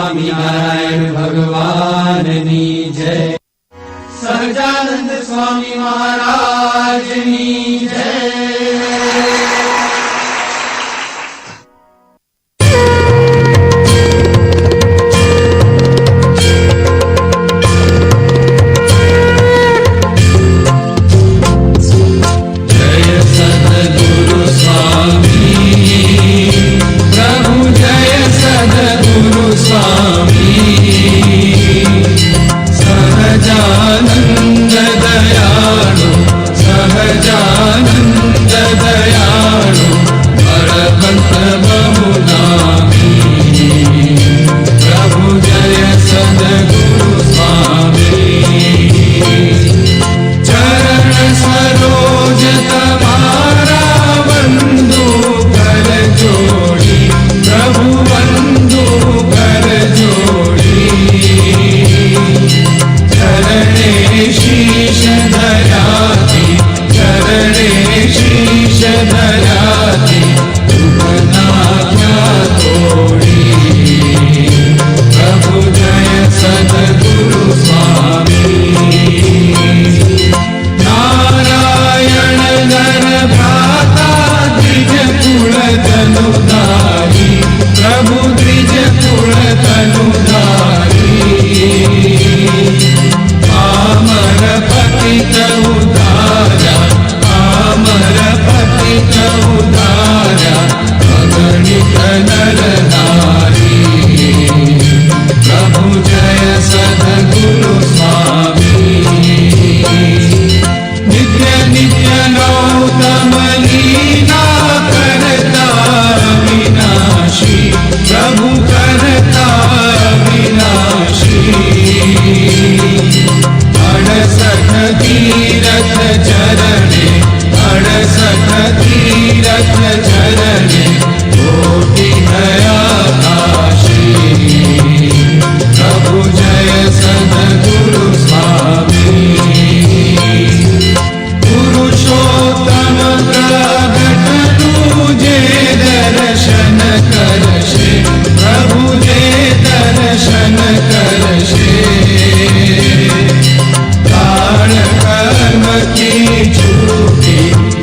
સ્વામિનારાયણ ભગવાનની જય. સહજાનંદ સ્વામી મહારાજની જય.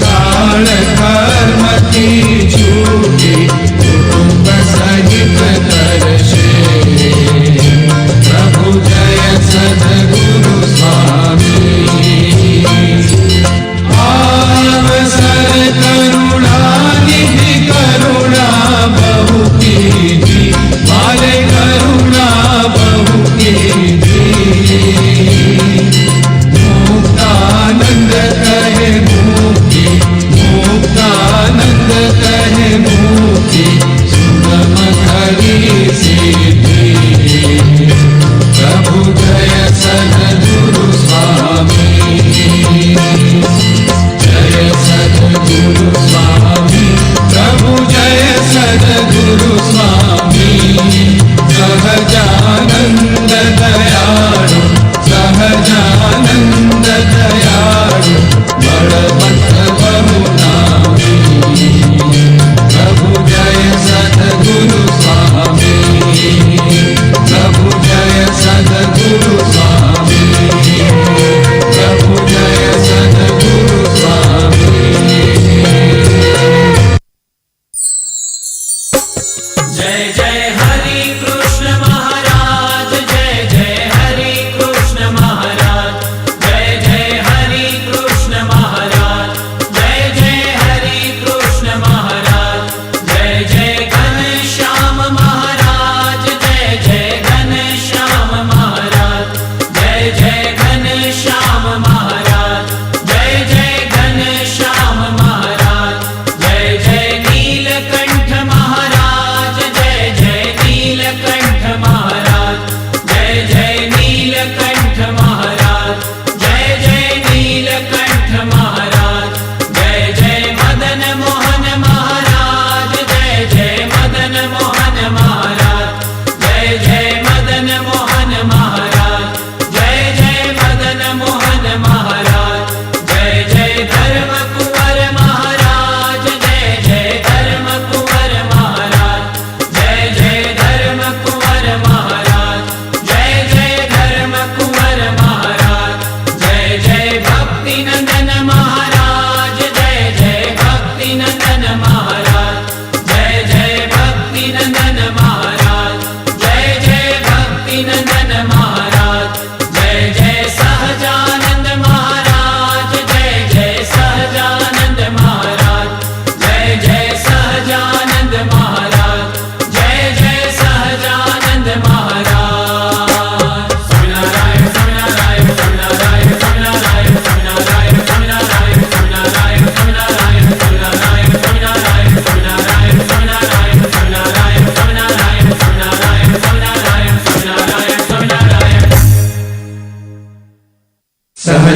કાળ કર્મથી છૂટી કુટુંબ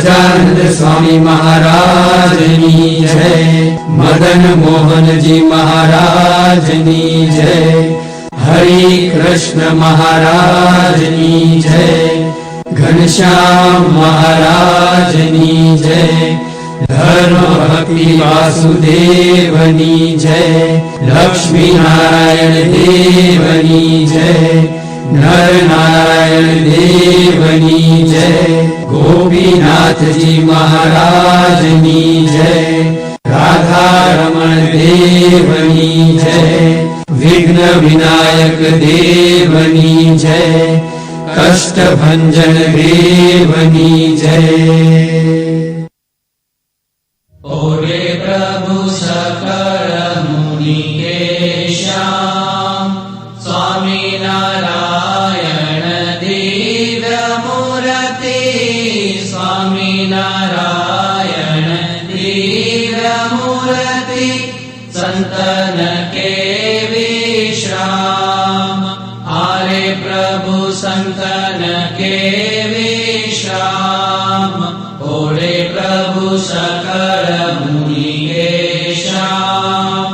સહજાનંદ સ્વામી મહારાજની જય, મદન મોહનજી મહારાજની જય, હરિ કૃષ્ણ મહારાજની જય, ઘનશ્યામ મહારાજની જય, ધર્મ ભક્તિ વાસુદેવની જય, લક્ષ્મી નારાયણ દેવની જય, નર નારાયણ દેવની જય, ગોપીનાથજી મહારાજની જય, રાધારમણ દેવની જય, વિઘ્ન વિનાયક દેવની જય, કષ્ટભંજન દેવની જય. ઓરે પ્રભુ સકળ મુનિ કેશામ, સ્વામિનારાયણ દિવ્ય મૂર્તિ, સ્વામિનારાયણ દિવ્ય મૂર્તિ, સંતન કે વિશ્રામ. આરે પ્રભુ સંતન કે વિશ્રામ, ઓરે પ્રભુ સકળ મુનિ કેશામ.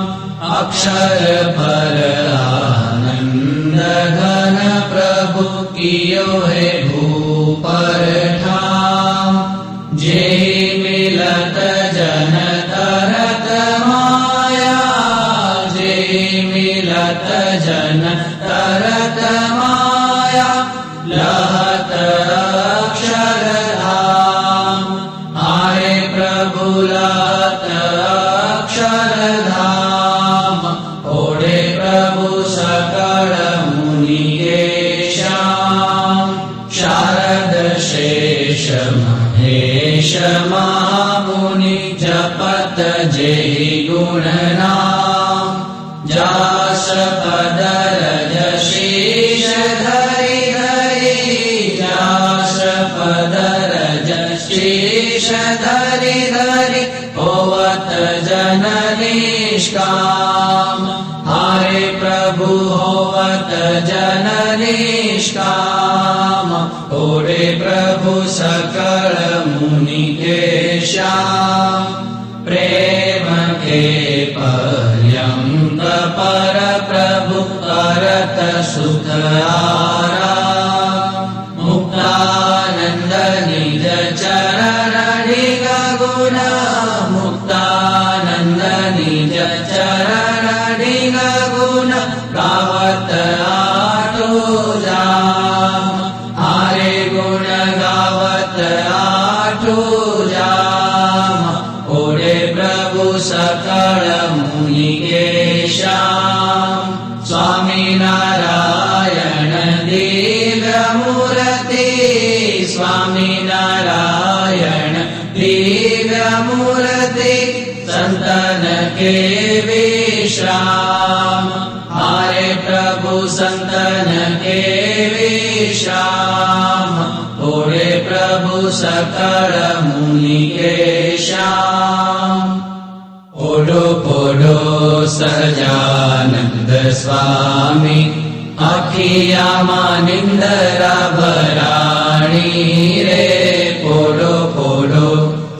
અક્ષર પર આનંદ ઘન પ્રભુ કિયો હે ભૂપર ઠામ, જે મિલત જન તરત માયા, જે મિલત જન તરત માયા, લહત અક્ષરધામ. આરે પ્રભુ લહત અક્ષરધામ, ઓરે પ્રભુ સકળ મુનિ કેશામ. શારદ શેષ મહેશ મહામુનિ જપત જે ગુણનામ, જાસ પદરજ શીશ ધરી ધરી, જાસ પદરજ શીશ ધરી ધરી, હોવત જન નિષ્કામ. હારે પ્રભુ હોવત જન નિષ્કામ, ઓરે પ્રભુ સકળ મુનિ કેશામ. પ્રેમ કે પર્યંત પર પ્રભુ કરત સુખ આરામ, મુક્તાનંદ નિજ ચરણ ડિગ ગુણ, મુક્તાનંદ નિજ ચરણ ડિગ ગુણ, ગાવત આઠો જામ. હારે ગુણ ગાવત આઠો જામ, ઓરે પ્રભુ સકળ મુનિ કેશામ. સ્વામિનારાયણ દિવ્ય મૂર્તિ, સ્વામિનારાયણ દિવ્ય મૂર્તિ, સંતન કે વિશ્રામ. હારે પ્રભુ સંતન કે વિશ્રામ, ઓરે પ્રભુ સકળ મુનિ કેશામ. ઓડો પોડો સહજાનંદ સ્વામી, અખિયામાં નિંદરા ભરાણી રે. પોડો પોડો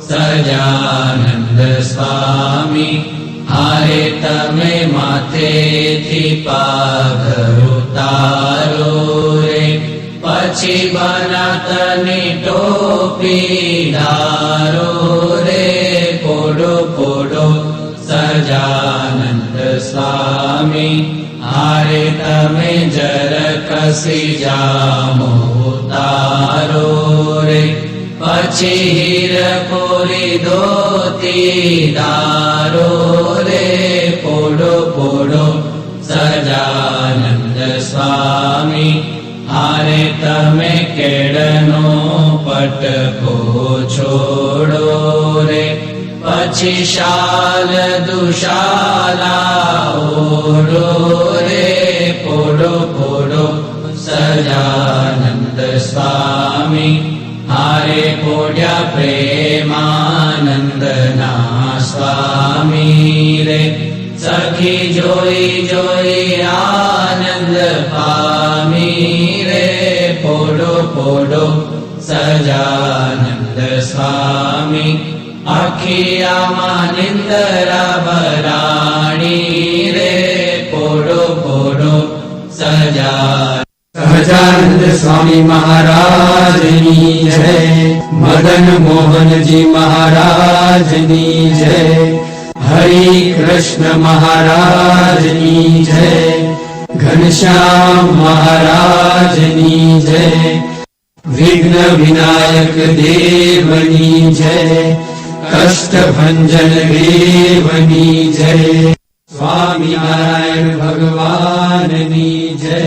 સહજાનંદ સ્વામી, હારે તમે માથેથી પાઘર ઉતારો રે, પછી બનાતની ટોપી ધારો રે. પોડો પોડો સહજાનંદ સ્વામી, હારે તમે જર કસી જામો ઉતારો રે, પછી હીર કોરી ધોતી ધારો રે. પોડો પોડો સહજાનંદ સ્વામી, હારે તમે કેળનો પટકો છોડો રે, પછી શાલ દુશાલા ઓઢો રે. પોડો પોડો સહજાનંદ સ્વામી, હારે પોઢ્યા પ્રેમાનંદના સ્વામી રે. સખી જોઈ જોઈ આનંદ પામી રે. પોડો પોડો સજાનંદ સ્વામી આખિયામાં નિંદરા ભરાણી રે પોડો પોડો સજા સહજાનંદ સ્વામી મહારાજની જય, મદન મોહનજી મહારાજની જય, હરિ કૃષ્ણ મહારાજની જય, ઘનશ્યામ મહારાજની જય, વિઘ્ન વિનાયક દેવની જય, કષ્ટભંજન દેવની જય, સ્વામિનારાયણ ભગવાનની જય.